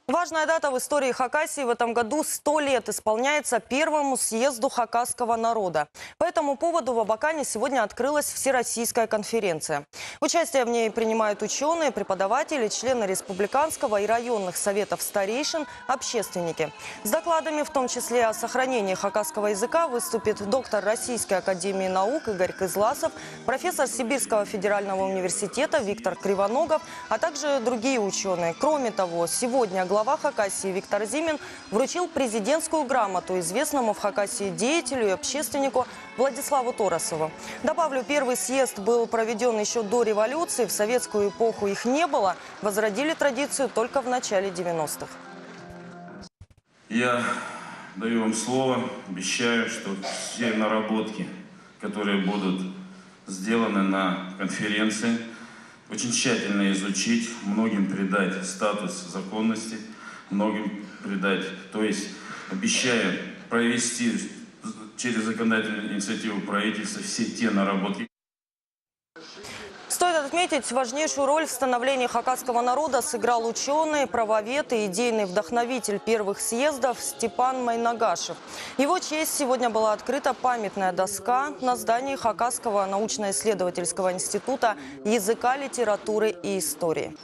Важная дата в истории Хакасии. В этом году 100 лет исполняется первому съезду хакасского народа. По этому поводу в Абакане сегодня открылась Всероссийская конференция. Участие в ней принимают ученые, преподаватели, члены республиканского и районных советов старейшин, общественники. С докладами, в том числе о сохранении хакасского языка, выступит доктор Российской академии наук Игорь Кызласов, профессор Сибирского федерального университета Виктор Кривоногов, а также другие ученые. Кроме того, сегодня глава Хакасии Виктор Зимин вручил президентскую грамоту известному в Хакасии деятелю и общественнику Владиславу Торосову. Добавлю, первый съезд был проведен еще до революции. В советскую эпоху их не было. Возродили традицию только в начале 90-х. Я даю вам слово, обещаю, что все наработки, которые будут сделаны на конференции, очень тщательно изучить, многим придать статус законности, многим придать, то есть обещаю провести через законодательную инициативу правительства все те наработки. Стоит отметить, важнейшую роль в становлении хакасского народа сыграл ученый, правовед и идейный вдохновитель первых съездов Степан Майнагашев. В его честь сегодня была открыта памятная доска на здании Хакасского научно-исследовательского института языка, литературы и истории.